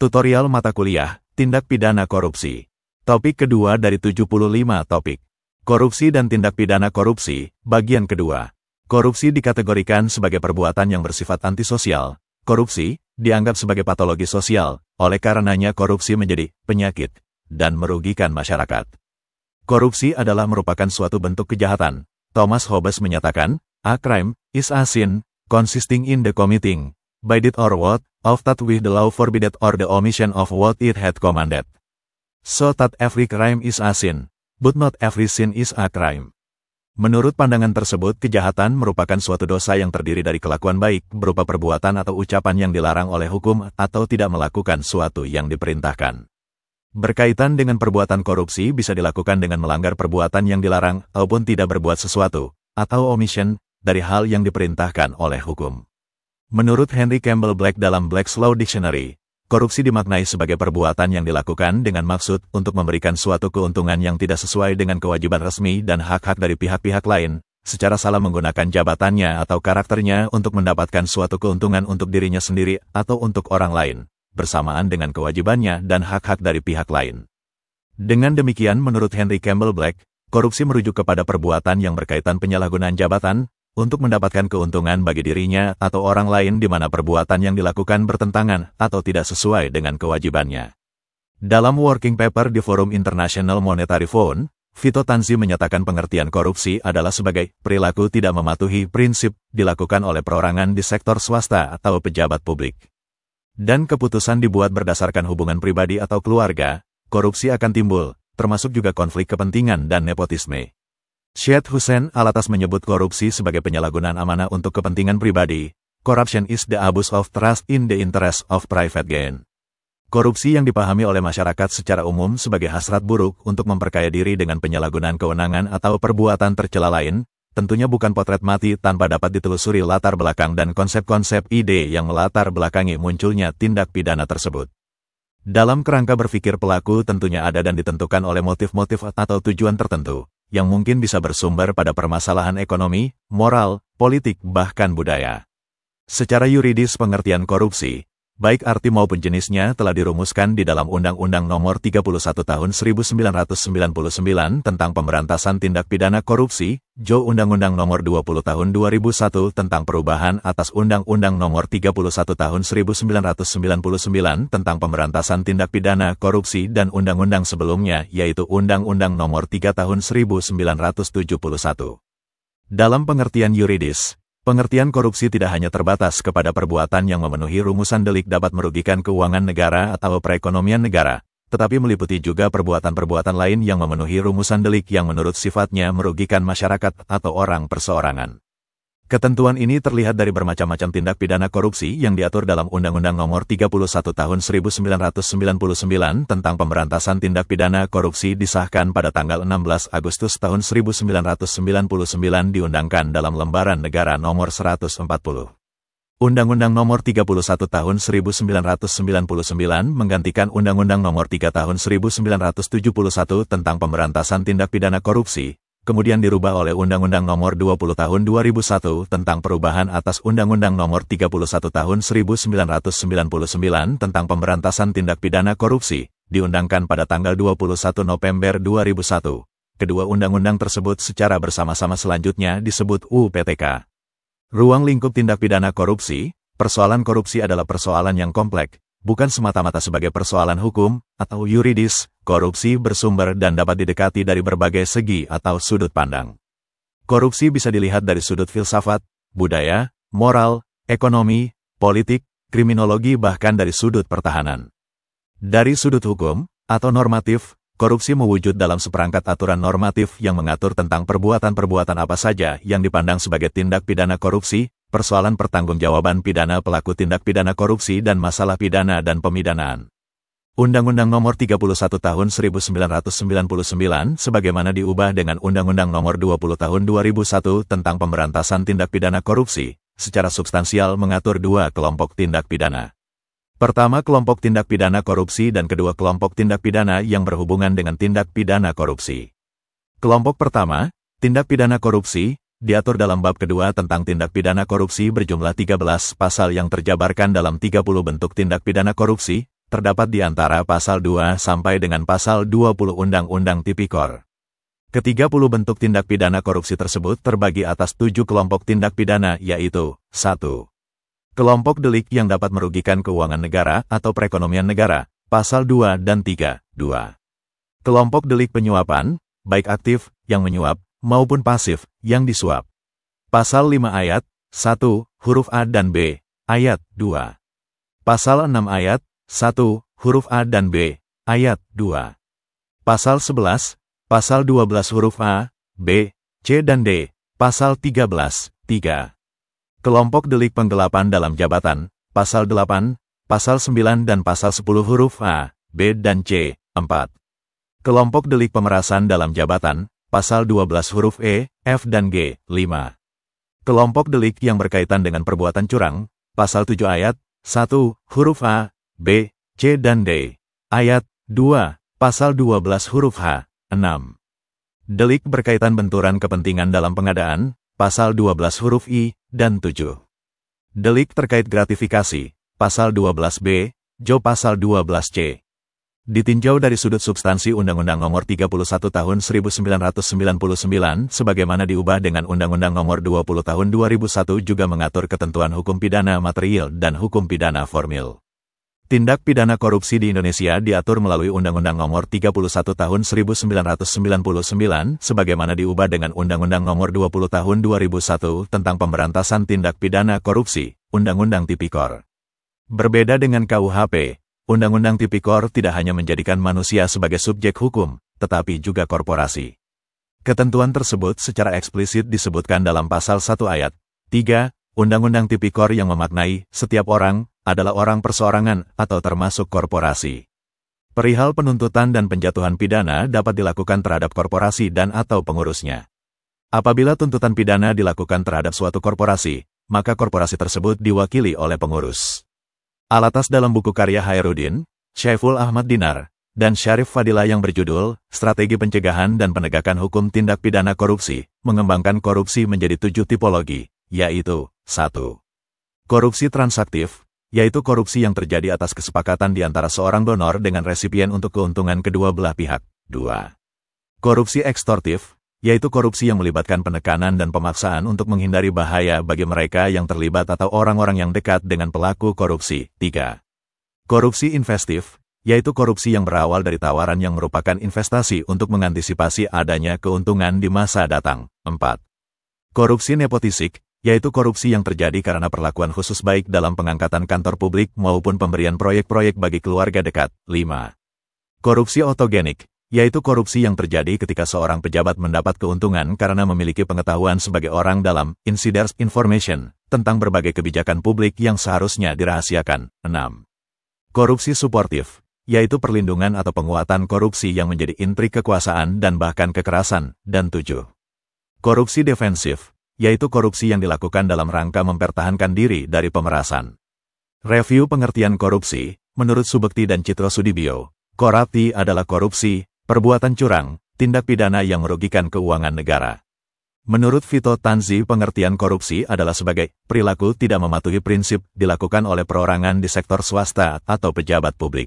Tutorial mata kuliah, Tindak Pidana Korupsi. Topik kedua dari 75 topik. Korupsi dan tindak pidana korupsi, bagian kedua. Korupsi dikategorikan sebagai perbuatan yang bersifat antisosial. Korupsi dianggap sebagai patologi sosial, oleh karenanya korupsi menjadi penyakit dan merugikan masyarakat. Korupsi adalah merupakan suatu bentuk kejahatan. Thomas Hobbes menyatakan, "A crime is a sin, consisting in the committing, by deed or word, of that which the law forbideth or the omission of what it had commanded. So that every crime is a sin, but not every sin is a crime." Menurut pandangan tersebut, kejahatan merupakan suatu dosa yang terdiri dari kelakuan baik, berupa perbuatan atau ucapan yang dilarang oleh hukum, atau tidak melakukan suatu yang diperintahkan. Berkaitan dengan perbuatan korupsi bisa dilakukan dengan melanggar perbuatan yang dilarang, ataupun tidak berbuat sesuatu, atau omission, dari hal yang diperintahkan oleh hukum. Menurut Henry Campbell Black dalam Black's Law Dictionary, korupsi dimaknai sebagai perbuatan yang dilakukan dengan maksud untuk memberikan suatu keuntungan yang tidak sesuai dengan kewajiban resmi dan hak-hak dari pihak-pihak lain, secara salah menggunakan jabatannya atau karakternya untuk mendapatkan suatu keuntungan untuk dirinya sendiri atau untuk orang lain, bersamaan dengan kewajibannya dan hak-hak dari pihak lain. Dengan demikian, menurut Henry Campbell Black, korupsi merujuk kepada perbuatan yang berkaitan penyalahgunaan jabatan, untuk mendapatkan keuntungan bagi dirinya atau orang lain di mana perbuatan yang dilakukan bertentangan atau tidak sesuai dengan kewajibannya. Dalam working paper di Forum International Monetary Fund, Vito Tanzi menyatakan pengertian korupsi adalah sebagai perilaku tidak mematuhi prinsip dilakukan oleh perorangan di sektor swasta atau pejabat publik. Dan keputusan dibuat berdasarkan hubungan pribadi atau keluarga, korupsi akan timbul, termasuk juga konflik kepentingan dan nepotisme. Syed Hussein Alatas menyebut korupsi sebagai penyalahgunaan amanah untuk kepentingan pribadi. Corruption is the abuse of trust in the interest of private gain. Korupsi yang dipahami oleh masyarakat secara umum sebagai hasrat buruk untuk memperkaya diri dengan penyalahgunaan kewenangan atau perbuatan tercela lain, tentunya bukan potret mati tanpa dapat ditelusuri latar belakang dan konsep-konsep ide yang melatar belakangi munculnya tindak pidana tersebut. Dalam kerangka berpikir pelaku tentunya ada dan ditentukan oleh motif-motif atau tujuan tertentu, yang mungkin bisa bersumber pada permasalahan ekonomi, moral, politik, bahkan budaya. Secara yuridis pengertian korupsi, baik arti maupun jenisnya telah dirumuskan di dalam Undang-Undang Nomor 31 Tahun 1999 tentang Pemberantasan Tindak Pidana Korupsi, JO Undang-Undang Nomor 20 Tahun 2001 tentang perubahan atas Undang-Undang Nomor 31 Tahun 1999 tentang Pemberantasan Tindak Pidana Korupsi dan undang-undang sebelumnya yaitu Undang-Undang Nomor 3 Tahun 1971. Dalam pengertian yuridis, pengertian korupsi tidak hanya terbatas kepada perbuatan yang memenuhi rumusan delik dapat merugikan keuangan negara atau perekonomian negara, tetapi meliputi juga perbuatan-perbuatan lain yang memenuhi rumusan delik yang menurut sifatnya merugikan masyarakat atau orang perseorangan. Ketentuan ini terlihat dari bermacam-macam tindak pidana korupsi yang diatur dalam Undang-Undang Nomor 31 Tahun 1999 tentang Pemberantasan Tindak Pidana Korupsi disahkan pada tanggal 16 Agustus tahun 1999 diundangkan dalam Lembaran Negara Nomor 140. Undang-Undang Nomor 31 Tahun 1999 menggantikan Undang-Undang Nomor 3 Tahun 1971 tentang Pemberantasan Tindak Pidana Korupsi, kemudian dirubah oleh Undang-Undang Nomor 20 Tahun 2001 tentang perubahan atas Undang-Undang Nomor 31 Tahun 1999 tentang Pemberantasan Tindak Pidana Korupsi, diundangkan pada tanggal 21 November 2001. Kedua undang-undang tersebut secara bersama-sama selanjutnya disebut UU-PTK. Ruang lingkup tindak pidana korupsi, persoalan korupsi adalah persoalan yang kompleks, bukan semata-mata sebagai persoalan hukum atau yuridis. Korupsi bersumber dan dapat didekati dari berbagai segi atau sudut pandang. Korupsi bisa dilihat dari sudut filsafat, budaya, moral, ekonomi, politik, kriminologi bahkan dari sudut pertahanan. Dari sudut hukum atau normatif, korupsi mewujud dalam seperangkat aturan normatif yang mengatur tentang perbuatan-perbuatan apa saja yang dipandang sebagai tindak pidana korupsi, persoalan pertanggungjawaban pidana pelaku tindak pidana korupsi dan masalah pidana dan pemidanaan. Undang-Undang Nomor 31 Tahun 1999 sebagaimana diubah dengan Undang-Undang Nomor 20 Tahun 2001 tentang Pemberantasan Tindak Pidana Korupsi, secara substansial mengatur dua kelompok tindak pidana. Pertama, kelompok tindak pidana korupsi dan kedua kelompok tindak pidana yang berhubungan dengan tindak pidana korupsi. Kelompok pertama, tindak pidana korupsi, diatur dalam bab kedua tentang tindak pidana korupsi berjumlah 13 pasal yang terjabarkan dalam 30 bentuk tindak pidana korupsi, terdapat di antara pasal 2 sampai dengan pasal 20 Undang-Undang Tipikor. Ke-30 bentuk tindak pidana korupsi tersebut terbagi atas 7 kelompok tindak pidana, yaitu 1. Kelompok delik yang dapat merugikan keuangan negara atau perekonomian negara, pasal 2 dan 3, 2. Kelompok delik penyuapan, baik aktif, yang menyuap, maupun pasif, yang disuap. Pasal 5 ayat 1, huruf A dan B, ayat 2. Pasal 6 ayat 1, huruf A dan B, ayat 2. Pasal 11, pasal 12 huruf A, B, C dan D, pasal 13, 3. Kelompok delik penggelapan dalam jabatan, pasal 8, pasal 9 dan pasal 10 huruf A, B dan C, 4. Kelompok delik pemerasan dalam jabatan, pasal 12 huruf E, F dan G, 5. Kelompok delik yang berkaitan dengan perbuatan curang, pasal 7 ayat 1, huruf A, B, C dan D. Ayat 2, pasal 12 huruf H, 6. Delik berkaitan benturan kepentingan dalam pengadaan, pasal 12 huruf I, dan 7. Delik terkait gratifikasi, pasal 12B, Jo pasal 12C. Ditinjau dari sudut substansi Undang-Undang Nomor 31 Tahun 1999 sebagaimana diubah dengan Undang-Undang Nomor 20 Tahun 2001 juga mengatur ketentuan hukum pidana material dan hukum pidana formil. Tindak pidana korupsi di Indonesia diatur melalui Undang-Undang Nomor 31 Tahun 1999 sebagaimana diubah dengan Undang-Undang Nomor 20 Tahun 2001 tentang pemberantasan tindak pidana korupsi, Undang-Undang Tipikor. Berbeda dengan KUHP, Undang-Undang Tipikor tidak hanya menjadikan manusia sebagai subjek hukum, tetapi juga korporasi. Ketentuan tersebut secara eksplisit disebutkan dalam pasal 1 ayat 3, Undang-Undang Tipikor yang memaknai setiap orang adalah orang perseorangan atau termasuk korporasi. Perihal penuntutan dan penjatuhan pidana dapat dilakukan terhadap korporasi dan atau pengurusnya. Apabila tuntutan pidana dilakukan terhadap suatu korporasi, maka korporasi tersebut diwakili oleh pengurus. Alatas dalam buku karya Hairudin, Syaiful Ahmad Dinar, dan Syarif Fadila yang berjudul Strategi Pencegahan dan Penegakan Hukum Tindak Pidana Korupsi, mengembangkan korupsi menjadi 7 tipologi, yaitu 1. Korupsi transaktif, yaitu korupsi yang terjadi atas kesepakatan di antara seorang donor dengan resipien untuk keuntungan kedua belah pihak. 2. Korupsi ekstortif, yaitu korupsi yang melibatkan penekanan dan pemaksaan untuk menghindari bahaya bagi mereka yang terlibat atau orang-orang yang dekat dengan pelaku korupsi. 3. Korupsi investif, yaitu korupsi yang berawal dari tawaran yang merupakan investasi untuk mengantisipasi adanya keuntungan di masa datang. 4. Korupsi nepotisik, yaitu korupsi yang terjadi karena perlakuan khusus baik dalam pengangkatan kantor publik maupun pemberian proyek-proyek bagi keluarga dekat. 5. Korupsi otogenik, yaitu korupsi yang terjadi ketika seorang pejabat mendapat keuntungan karena memiliki pengetahuan sebagai orang dalam insider information tentang berbagai kebijakan publik yang seharusnya dirahasiakan. 6. Korupsi suportif, yaitu perlindungan atau penguatan korupsi yang menjadi intrik kekuasaan dan bahkan kekerasan. Dan 7. Korupsi defensif, yaitu korupsi yang dilakukan dalam rangka mempertahankan diri dari pemerasan. Review pengertian korupsi, menurut Subekti dan Citro Sudibyo, korupsi adalah korupsi, perbuatan curang, tindak pidana yang merugikan keuangan negara. Menurut Vito Tanzi, pengertian korupsi adalah sebagai perilaku tidak mematuhi prinsip dilakukan oleh perorangan di sektor swasta atau pejabat publik.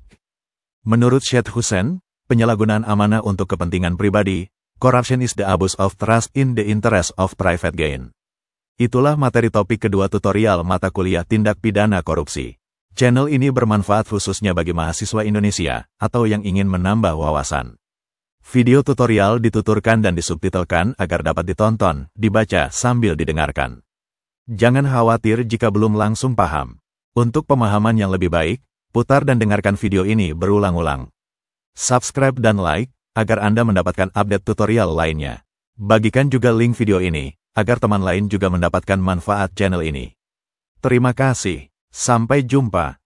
Menurut Syed Hussein, penyalahgunaan amanah untuk kepentingan pribadi, corruption is the abuse of trust in the interest of private gain. Itulah materi topik kedua tutorial mata kuliah tindak pidana korupsi. Channel ini bermanfaat khususnya bagi mahasiswa Indonesia atau yang ingin menambah wawasan. Video tutorial dituturkan dan disubtitelkan agar dapat ditonton, dibaca sambil didengarkan. Jangan khawatir jika belum langsung paham. Untuk pemahaman yang lebih baik, putar dan dengarkan video ini berulang-ulang. Subscribe dan like, agar Anda mendapatkan update tutorial lainnya. Bagikan juga link video ini, agar teman lain juga mendapatkan manfaat channel ini. Terima kasih. Sampai jumpa.